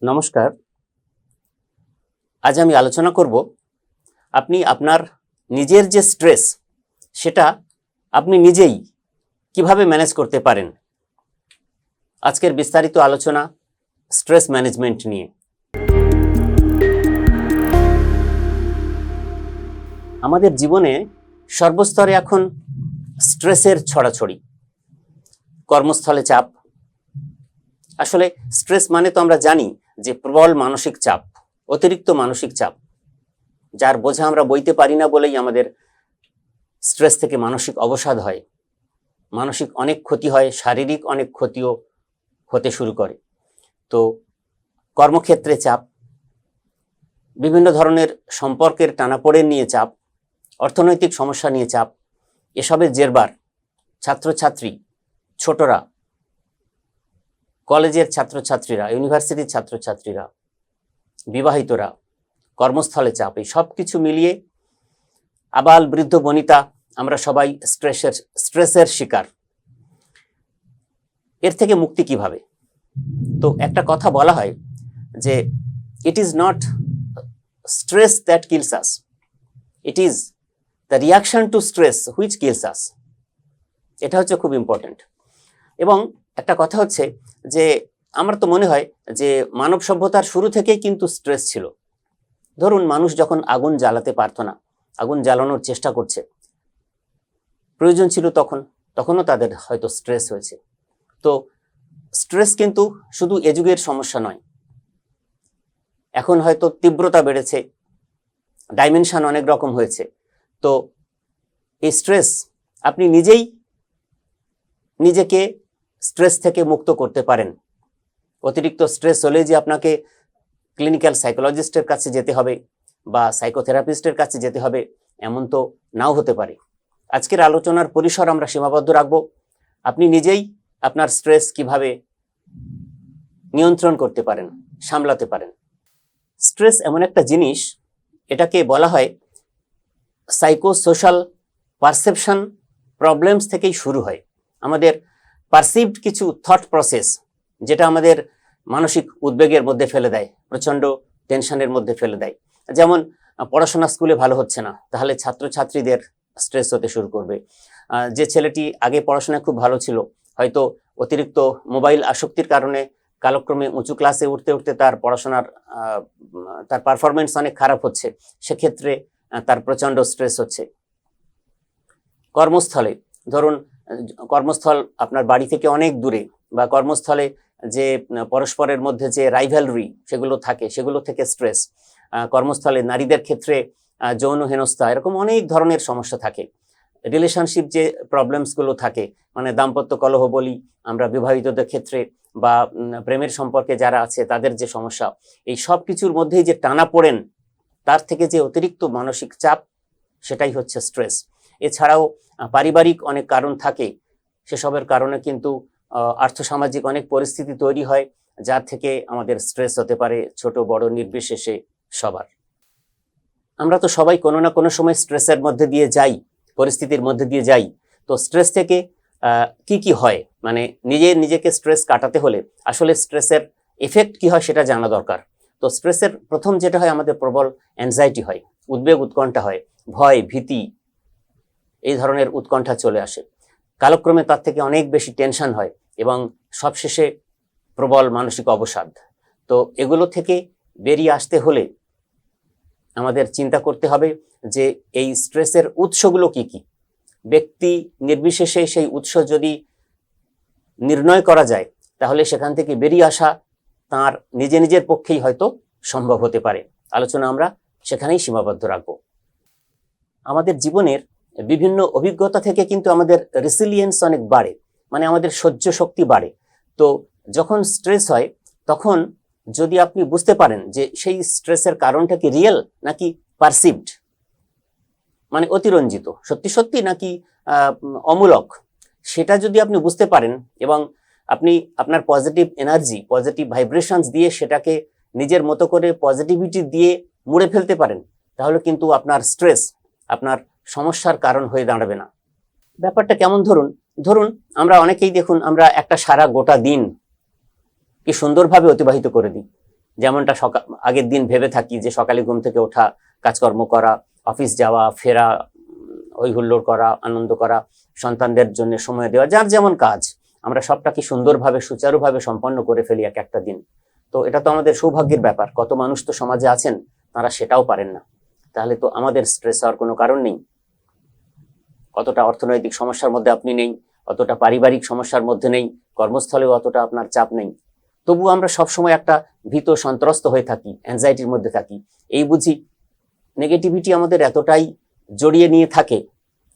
নমস্কার। আজ আমি আলোচনা করব আপনি আপনার নিজের যে স্ট্রেস সেটা আপনি নিজেই কিভাবে ম্যানেজ করতে পারেন। আজকের বিস্তারিত আলোচনা স্ট্রেস ম্যানেজমেন্ট নিয়ে। আমাদের জীবনে সর্বস্তরে এখন স্ট্রেসের ছড়াছড়ি। কর্মস্থলে চাপ। আসলে স্ট্রেস মানে তো আমরা জানি যে প্রবল মানসিক চাপ, অতিরিক্ত মানসিক চাপ, যার বোঝা আমরা বইতে পারি না বলেই আমাদের স্ট্রেস থেকে মানসিক অবসাদ হয়, মানসিক অনেক ক্ষতি হয়, শারীরিক অনেক ক্ষতিও হতে শুরু করে। তো কর্মক্ষেত্রে চাপ, বিভিন্ন ধরনের সম্পর্কের টানাপোড়েন নিয়ে চাপ, অর্থনৈতিক সমস্যা নিয়ে চাপ, এসবের জেরবার ছাত্রছাত্রী, ছোটরা, কলেজের ছাত্রছাত্রীরা, ইউনিভার্সিটির ছাত্রছাত্রীরা, বিবাহিতরা, কর্মস্থলে চাপ, এই সব কিছু মিলিয়ে আবাল বৃদ্ধ বনিতা আমরা সবাই স্ট্রেসের শিকার। এর থেকে মুক্তি কিভাবে? তো একটা কথা বলা হয় যে it is not stress that kills us, it is the reaction to stress which kills us. এটা হচ্ছে খুব ইম্পর্টেন্ট। এবং একটা কথা হচ্ছে যে আমার তো মনে হয় যে মানব সভ্যতার শুরু থেকেই কিন্তু স্ট্রেস ছিল। ধরুন, মানুষ যখন আগুন জ্বালাতে পারতো না, আগুন জ্বালানোর চেষ্টা করছে, প্রয়োজন ছিল তখনও তাদের হয়তো স্ট্রেস হয়েছে। তো স্ট্রেস কিন্তু শুধু এ যুগের সমস্যা নয়, এখন হয়তো তীব্রতা বেড়েছে, ডাইমেনশন অনেক রকম হয়েছে। তো এই স্ট্রেস আপনি নিজেই নিজেকে স্ট্রেস থেকে মুক্ত করতে পারেন। অতিরিক্ত স্ট্রেস হলে যে আপনাকে ক্লিনিক্যাল সাইকোলজিস্টের কাছে যেতে হবে বা সাইকোথেরাপিস্টের কাছে যেতে হবে এমন তো নাও হতে পারে। আজকের আলোচনার পরিসর আমরা সীমাবদ্ধ রাখব। আপনি নিজেই আপনার স্ট্রেস কিভাবে নিয়ন্ত্রণ করতে পারেন, সামলাতে পারেন। স্ট্রেস এমন একটা জিনিস, এটাকে বলা হয় সাইকোসোশ্যাল পারসেপশন প্রবলেমস থেকেই শুরু হয়। আমাদের পারসিভড কিছু থট প্রসেস যেটা আমাদের মানসিক উদ্বেগের মধ্যে ফেলে দেয়, প্রচণ্ড টেনশনের মধ্যে ফেলে দেয়। যেমন পড়াশোনা স্কুলে ভালো হচ্ছে না, তাহলে ছাত্রছাত্রীদের স্ট্রেস হতে শুরু করবে। যে ছেলেটি আগে পড়াশোনায় খুব ভালো ছিল, হয়তো অতিরিক্ত মোবাইল আসক্তির কারণে কালক্রমে উঁচু ক্লাসে উঠতে উঠতে তার পড়াশোনার তার পারফরমেন্স অনেক খারাপ হচ্ছে, সেক্ষেত্রে তার প্রচণ্ড স্ট্রেস হচ্ছে। কর্মস্থলে ধরুন, কর্মস্থল আপনার বাড়ি থেকে অনেক দূরে, বা কর্মস্থলে যে পরস্পরের মধ্যে যে রাইভালরি সেগুলো থাকে, সেগুলো থেকে স্ট্রেস। কর্মস্থলে নারীদের ক্ষেত্রে যৌন হেনস্থা, এরকম অনেক ধরনের সমস্যা থাকে। রিলেশনশিপ যে প্রবলেমসগুলো থাকে, মানে দাম্পত্য কলহ বলি আমরা বিবাহিতদের ক্ষেত্রে, বা প্রেমের সম্পর্কে যারা আছে তাদের যে সমস্যা, এই সব কিছুর মধ্যেই যে টানা পড়েন, তার থেকে যে অতিরিক্ত মানসিক চাপ, সেটাই হচ্ছে স্ট্রেস। এছাড়াও পারিবারিক অনেক কারণ থাকে, সেসবের কারণে কিন্তু আর্থসামাজিক অনেক পরিস্থিতি তৈরি হয়, যার থেকে আমাদের স্ট্রেস হতে পারে ছোট বড় নির্বিশেষে সবার। আমরা তো সবাই কোনো না কোনো সময় স্ট্রেসের মধ্যে দিয়ে যাই, পরিস্থিতির মধ্যে দিয়ে যাই। তো স্ট্রেস থেকে কি কি হয়, মানে নিজেকে স্ট্রেস কাটাতে হলে আসলে স্ট্রেসের এফেক্ট কি হয় সেটা জানা দরকার। তো স্ট্রেসের প্রথম যেটা হয়, আমাদের প্রবল অ্যাংজাইটি হয়, উদ্বেগ উৎকণ্ঠা হয়, ভয় ভীতি, এই ধরনের উৎকণ্ঠা চলে আসে। কালক্রমে তার থেকে অনেক বেশি টেনশন হয় এবং সবশেষে প্রবল মানসিক অবসাদ। তো এগুলো থেকে বেরিয়ে আসতে হলে আমাদের চিন্তা করতে হবে যে এই স্ট্রেসের উৎসগুলো কি কি। ব্যক্তি নির্বিশেষে সেই উৎস যদি নির্ণয় করা যায়, তাহলে সেখান থেকে বেরিয়ে আসা তার নিজের পক্ষেই হয়তো সম্ভব হতে পারে। আলোচনা আমরা সেখানেই সীমাবদ্ধ রাখব। আমাদের জীবনের বিভিন্ন অভিজ্ঞতা থেকে কিন্তু আমাদের রেসিলিয়েন্স অনেক বাড়ে, মানে আমাদের সহ্য শক্তি বাড়ে। তো যখন স্ট্রেস হয়, তখন যদি আপনি বুঝতে পারেন যে সেই স্ট্রেসের কারণটা কি রিয়েল নাকি পারসিভড, মানে অতিরঞ্জিত, সত্যি সত্যি নাকি অমূলক, সেটা যদি আপনি বুঝতে পারেন এবং আপনি আপনার পজিটিভ এনার্জি, পজিটিভ ভাইব্রেশনস দিয়ে সেটাকে নিজের মতো করে পজিটিভিটি দিয়ে মুড়ে ফেলতে পারেন, তাহলে কিন্তু আপনার স্ট্রেস আপনার সমস্যার কারণ হয়ে দাঁড়াবে না। ব্যাপারটা কেমন, ধরুন আমরা অনেকেই দেখুন, আমরা একটা সারা গোটা দিন কি সুন্দরভাবে অতিবাহিত করে দিই, যেমনটা আগের দিন ভেবে থাকি যে সকালে ঘুম থেকে ওঠা, কাজকর্ম করা, অফিস যাওয়া ফেরা, হই হুল্লোড় করা, আনন্দ করা, সন্তানদের জন্য সময় দেওয়া, যার যেমন কাজ আমরা সবটাকে সুন্দরভাবে সুচারুভাবে সম্পন্ন করে ফেলি এক একটা দিন। তো এটা তো আমাদের সৌভাগ্যের ব্যাপার। কত মানুষ তো সমাজে আছেন তারা সেটাও পারেন না। তাহলে তো আমাদের স্ট্রেস হওয়ার কোনো কারণ নেই। অতটা অর্থনৈতিক সমস্যার মধ্যে আপনি নেই, অতটা পারিবারিক সমস্যার মধ্যে নেই, কর্মস্থলেও অতটা আপনার চাপ নেই, তবু আমরা সবসময় একটা ভীত সন্ত্রস্ত হয়ে থাকি, অ্যাংজাইটির মধ্যে থাকি। এই বুঝি নেগেটিভিটি আমাদের এতটাই জড়িয়ে নিয়ে থাকে,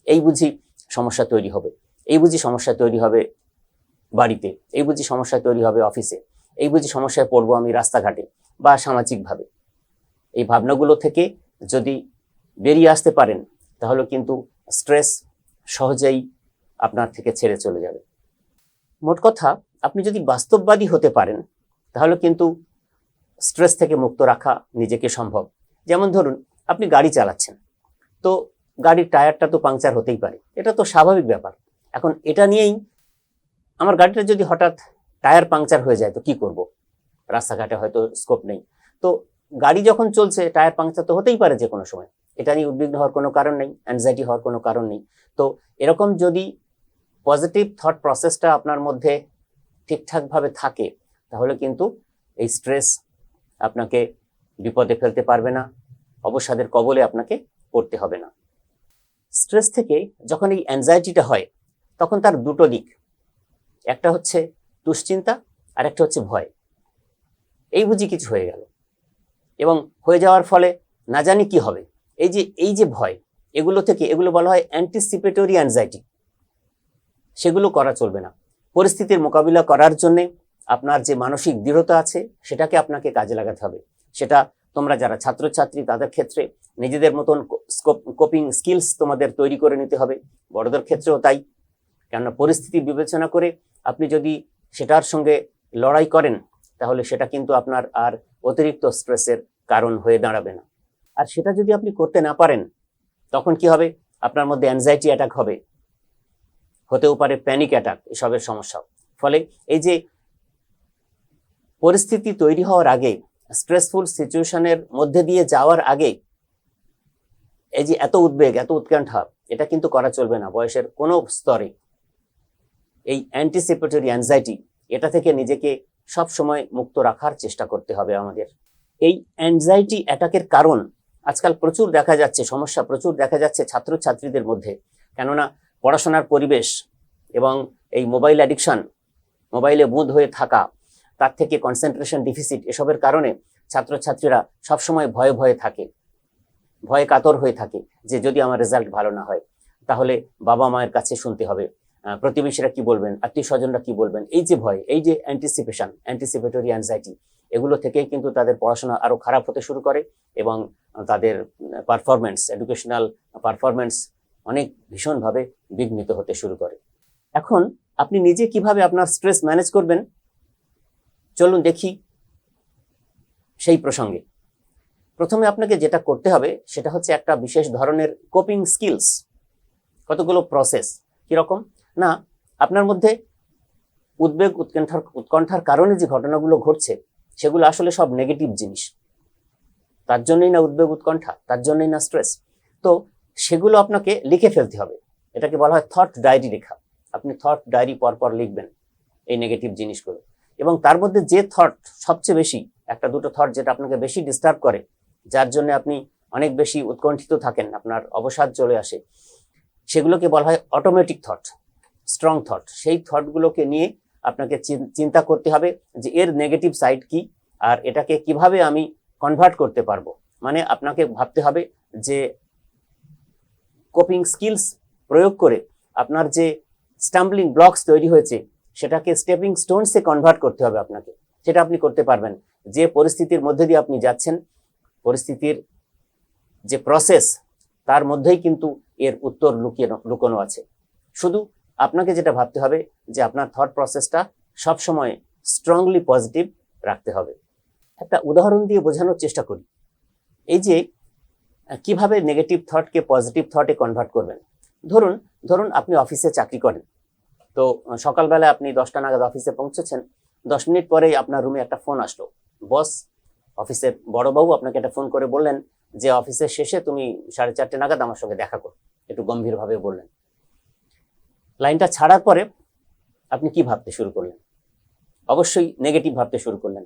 এই বুঝি সমস্যা তৈরি হবে, এই বুঝি সমস্যা তৈরি হবে বাড়িতে, এই বুঝি সমস্যা তৈরি হবে অফিসে, এই বুঝি সমস্যায় পড়বো আমি রাস্তাঘাটে বা সামাজিকভাবে। এই ভাবনাগুলো থেকে যদি বেরিয়ে আসতে পারেন তাহলে কিন্তু স্ট্রেস সহজেই আপনার থেকে ছেড়ে চলে যাবে। মোট কথা, আপনি যদি বাস্তববাদী হতে পারেন তাহলে কিন্তু স্ট্রেস থেকে মুক্ত রাখা নিজেকে সম্ভব। যেমন ধরুন, আপনি গাড়ি চালাচ্ছেন, তো গাড়ির টায়ারটা তো পাংচার হতেই পারে, এটা তো স্বাভাবিক ব্যাপার। এখন এটা নিয়েই আমার গাড়িটা যদি হঠাৎ টায়ার পাংচার হয়ে যায় তো কি করব? রাস্তাঘাটে হয়তো স্কোপ নেই, তো গাড়ি যখন চলছে টায়ার পাংচার তো হতেই পারে যে কোনো সময়, এটা নিয়ে উদ্বিগ্ন হওয়ার কোনো কারণ নেই, অ্যাংজাইটি হওয়ার কোনো কারণ নেই। তো এরকম যদি পজিটিভ থট প্রসেসটা আপনার মধ্যে ঠিকঠাকভাবে থাকে তাহলে কিন্তু এই স্ট্রেস আপনাকে বিপদে ফেলতে পারবে না, অবসাদের কবলে আপনাকে পড়তে হবে না। স্ট্রেস থেকে যখন এই অ্যাংজাইটিটা হয় তখন তার দুটো দিক, একটা হচ্ছে দুশ্চিন্তা আর একটা হচ্ছে ভয়। এই বুঝি কিছু হয়ে গেল, এবং হয়ে যাওয়ার ফলে না জানি কি হবে, এই যে ভয়, এগুলো বলা হয় অ্যান্টিসিপেটরি অ্যাংজাইটি। সেগুলো করা চলবে না। পরিস্থিতির মোকাবিলা করার জন্য আপনার যে মানসিক দৃঢ়তা আছে সেটাকে আপনাকে কাজে লাগাতে হবে। সেটা তোমরা যারা ছাত্রছাত্রী তাদের ক্ষেত্রে নিজেদের মতন কোপিং স্কিলস তোমাদের তৈরি করে নিতে হবে, বড়দের ক্ষেত্রেও তাই। কেননা পরিস্থিতি বিবেচনা করে আপনি যদি সেটার সঙ্গে লড়াই করেন তাহলে সেটা কিন্তু আপনার আর অতিরিক্ত স্ট্রেসের কারণ হয়ে দাঁড়াবে না। আর সেটা যদি আপনি করতে না পারেন তখন কি হবে? আপনার মধ্যে অ্যাংজাইটি অ্যাটাক হবে, হতেও পারে প্যানিক অ্যাটাক, এসবের সমস্যা। ফলে এই যে পরিস্থিতি তৈরি হওয়ার আগে, স্ট্রেসফুল সিচুয়েশনের মধ্যে দিয়ে যাওয়ার আগে এই যে এত উদ্বেগ, এত উৎকণ্ঠা, এটা কিন্তু করা চলবে না বয়সের কোনো স্তরে। এই অ্যান্টিসিপেটরি অ্যাংজাইটি, এটা থেকে নিজেকে সব সময় মুক্ত রাখার চেষ্টা করতে হবে আমাদের। এই অ্যাংজাইটি অ্যাটাকের কারণ আজকাল প্রচুর দেখা যাচ্ছে, সমস্যা প্রচুর দেখা যাচ্ছে ছাত্রছাত্রীদের মধ্যে। কেননা পড়াশোনার পরিবেশ এবং এই মোবাইল অ্যাডিকশন, মোবাইলে বুঁদ হয়ে থাকা, তার থেকে কনসেন্ট্রেশন ডিফিসিট, এসবের কারণে ছাত্রছাত্রীরা সবসময় ভয়ে ভয়ে থাকে, ভয়ে কাতর হয়ে থাকে যে যদি আমার রেজাল্ট ভালো না হয় তাহলে বাবা মায়ের কাছে শুনতে হবে, প্রতিবেশীরা কি বলবেন, আত্মীয় স্বজনরা কি বলবেন। এই যে ভয়, এই যে অ্যান্টিসিপেটরি অ্যাংজাইটি, এগুলো থেকেই কিন্তু তাদের পড়াশোনা আরো খারাপ হতে শুরু করে এবং তাদের পারফরমেন্স, এডুকেশনাল পারফরমেন্স অনেক ভীষণভাবে বিঘ্নিত হতে শুরু করে। এখন আপনি নিজে কিভাবে আপনার স্ট্রেস ম্যানেজ করবেন চলুন দেখি সেই প্রসঙ্গে। প্রথমে আপনাকে যেটা করতে হবে সেটা হচ্ছে একটা বিশেষ ধরনের কোপিং স্কিলস, কতগুলো প্রসেস। কিরকম না, আপনার মধ্যে উদ্বেগ উৎকণ্ঠার কারণে যে ঘটনাগুলো ঘটছে সেগুলো আসলে সব নেগেটিভ জিনিস, তার জন্যই না উদ্বেগ উৎকণ্ঠা, তার জন্যই না স্ট্রেস। তো সেগুলো আপনাকে লিখে ফেলতে হবে, এটাকে বলা হয় থট ডায়েরি লেখা। আপনি থট ডায়েরি পরপর লিখবেন এই নেগেটিভ জিনিসগুলো, এবং তার মধ্যে যে থট সবচেয়ে বেশি, একটা দুটো থট যেটা আপনাকে বেশি ডিস্টার্ব করে, যার জন্য আপনি অনেক বেশি উৎকণ্ঠিত থাকেন, আপনার অবসাদ চলে আসে, সেগুলোকে বলা হয় অটোমেটিক থট, স্ট্রং থট। সেই থটগুলোকে নিয়ে আপনাকে চিন্তা করতে হবে যে এর নেগেটিভ সাইড কি আর এটাকে কিভাবে আমি কনভার্ট করতে পারবো। মানে আপনাকে ভাবতে হবে যে কোপিং স্কিলস প্রয়োগ করে আপনার যে স্টাম্বলিং ব্লকস তৈরি হয়েছে সেটাকে স্টেপিং স্টোনসে কনভার্ট করতে হবে আপনাকে। সেটা আপনি করতে পারবেন যে পরিস্থিতির মধ্যে দিয়ে আপনি যাচ্ছেন, পরিস্থিতির যে প্রসেস তার মধ্যেই কিন্তু এর উত্তর লুকোনো আছে। শুধু আপনাকে যেটা ভাবতে হবে যে আপনার থট প্রসেসটা সবসময় স্ট্রংলি পজিটিভ রাখতে হবে। একটা উদাহরণ দিয়ে বোঝানোর চেষ্টা করি। এই যে কিভাবে নেগেটিভ থটকে পজিটিভ থটে কনভার্ট করবেন। ধরুন আপনি অফিসে চাকরি করেন, তো সকালবেলা আপনি 10টা নাগাদ অফিসে পৌঁছেছেন, 10 মিনিট পরেই আপনার রুমে একটা ফোন আসলো, বস অফিসের বড়বাবু আপনাকে একটা ফোন করে বললেন যে অফিসের শেষে তুমি 4:30 নাগাদ আমার সঙ্গে দেখা করো, একটু গম্ভীরভাবে বললেন। লাইনটা ছাড়ার পরে আপনি কি ভাবতে শুরু করলেন? অবশ্যই নেগেটিভ ভাবতে শুরু করলেন।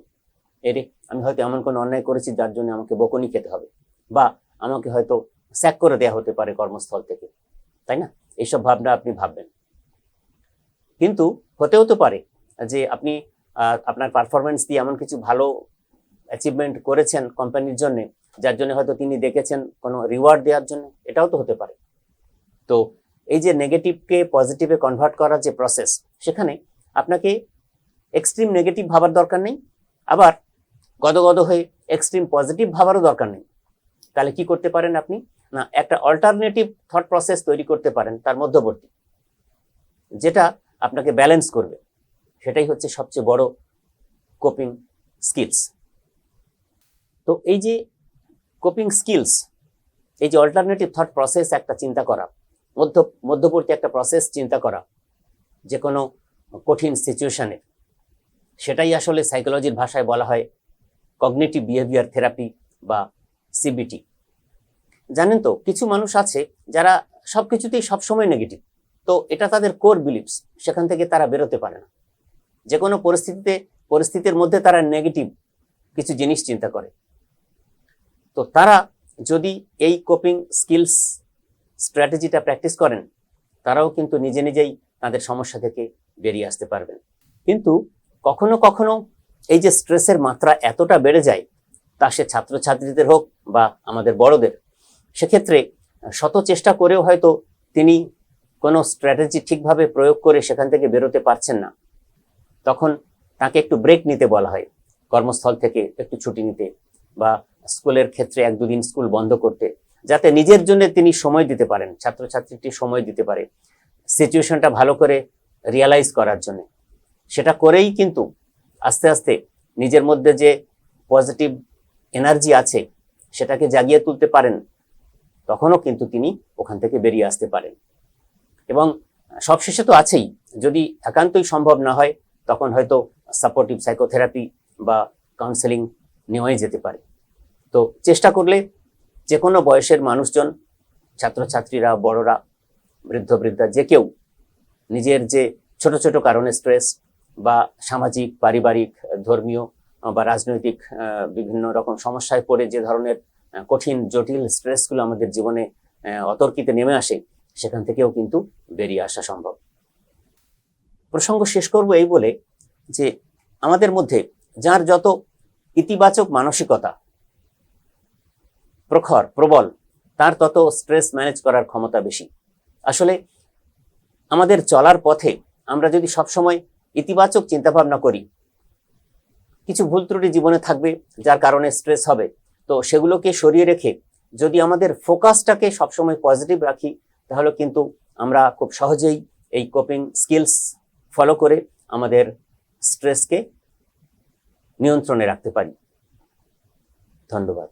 এরে, আমি হয়তো এমন কোনো অন্যায় করেছি যার জন্য আমাকে বকুনি খেতে হবে, বা আমাকে হয়তো স্যাক করে দেওয়া হতে পারে কর্মস্থল থেকে, তাই না? এইসব ভাবনা আপনি ভাববেন। কিন্তু হতেও তো পারে যে আপনি আপনার পারফরমেন্স দিয়ে এমন কিছু ভালো অ্যাচিভমেন্ট করেছেন কোম্পানির জন্য, যার জন্য হয়তো তিনি দেখেছেন কোনো রিওয়ার্ড দেওয়ার জন্য, এটাও তো হতে পারে। তো এই যে নেগেটিভকে পজিটিভে কনভার্ট করার যে প্রসেস, সেখানে আপনাকে এক্সট্রিম নেগেটিভ ভাবার দরকার নেই, আবার গদগদ হয়ে এক্সট্রিম পজিটিভ ভাবারও দরকার নেই। তাহলে কি করতে পারেন আপনি? না, একটা অল্টারনেটিভ থট প্রসেস তৈরি করতে পারেন তার মধ্যবর্তী, যেটা আপনাকে ব্যালেন্স করবে। সেটাই হচ্ছে সবচেয়ে বড় কোপিং স্কিলস। তো এই যে কোপিং স্কিলস, এই যে অল্টারনেটিভ থট প্রসেস একটা চিন্তা করা, মধ্যবর্তী একটা প্রসেস চিন্তা করা যে কোনো কঠিন সিচুয়েশনে, সেটাই আসলে সাইকোলজির ভাষায় বলা হয় কগনিটিভ বিহেভিয়ার থেরাপি বা সিবিটি। জানেন তো, কিছু মানুষ আছে যারা সবকিছুতেই সবসময় নেগেটিভ। তো এটা তাদের কোর বিলিভস, সেখান থেকে তারা বেরোতে পারে না। যে কোনো পরিস্থিতির মধ্যে তারা নেগেটিভ কিছু জিনিস চিন্তা করে। তো তারা যদি এই কোপিং স্কিলস স্ট্র্যাটেজিটা প্র্যাকটিস করেন, তারাও কিন্তু নিজে নিজেই তাদের সমস্যা থেকে বেরিয়ে আসতে পারবেন। কিন্তু কখনো কখনো এই যে স্ট্রেসের মাত্রা এতটা বেড়ে যায়, তা সে ছাত্রছাত্রীদের হোক বা আমাদের বড়দের, সেক্ষেত্রে শত চেষ্টা করেও হয়তো তিনি কোনো স্ট্র্যাটেজি ঠিকভাবে প্রয়োগ করে সেখান থেকে বেরোতে পারছেন না। তখন তাকে একটু ব্রেক নিতে বলা হয়, কর্মস্থল থেকে একটু ছুটি নিতে, বা স্কুলের ক্ষেত্রে 1-2 দিন স্কুল বন্ধ করতে, যাতে নিজের জন্য তিনি সময় দিতে পারেন, ছাত্রছাত্রীটি সময় দিতে পারে সিচুয়েশনটা ভালো করে রিয়ালাইজ করার জন্য। সেটা করেই কিন্তু আস্তে আস্তে নিজের মধ্যে যে পজিটিভ এনার্জি আছে সেটাকে জাগিয়ে তুলতে পারেন, তখনও কিন্তু তিনি ওখান থেকে বেরিয়ে আসতে পারেন। এবং সবশেষে তো আছেই, যদি একান্তই সম্ভব না হয় তখন হয়তো সাপোর্টিভ সাইকোথেরাপি বা কাউন্সেলিং নেওয়াই যেতে পারে। তো চেষ্টা করলে যে কোনো বয়সের মানুষজন, ছাত্রছাত্রীরা, বড়রা, বৃদ্ধ বৃদ্ধা, যে কেউ নিজের যে ছোট ছোট কারণে স্ট্রেস বা সামাজিক, পারিবারিক, ধর্মীয় বা রাজনৈতিক বিভিন্ন রকম সমস্যায় পড়ে যে ধরনের কঠিন জটিল স্ট্রেসগুলো আমাদের জীবনে অতর্কিতে নেমে আসে, সেখান থেকেও কিন্তু বেরিয়ে আসা সম্ভব। প্রসঙ্গ শেষ করব এই বলে যে আমাদের মধ্যে যার যত ইতিবাচক মানসিকতা প্রখর, প্রবল, তার তত স্ট্রেস ম্যানেজ করার ক্ষমতা বেশি। আসলে আমাদের চলার পথে আমরা যদি সবসময় ইতিবাচক চিন্তাভাবনা করি, কিছু ভুল ত্রুটি জীবনে থাকবে যার কারণে স্ট্রেস হবে, তো সেগুলোকে সরিয়ে রেখে যদি আমাদের ফোকাসটাকে সবসময় পজিটিভ রাখি, তাহলে কিন্তু আমরা খুব সহজেই এই কোপিং স্কিলস ফলো করে আমাদের স্ট্রেসকে নিয়ন্ত্রণে রাখতে পারি। ধন্যবাদ।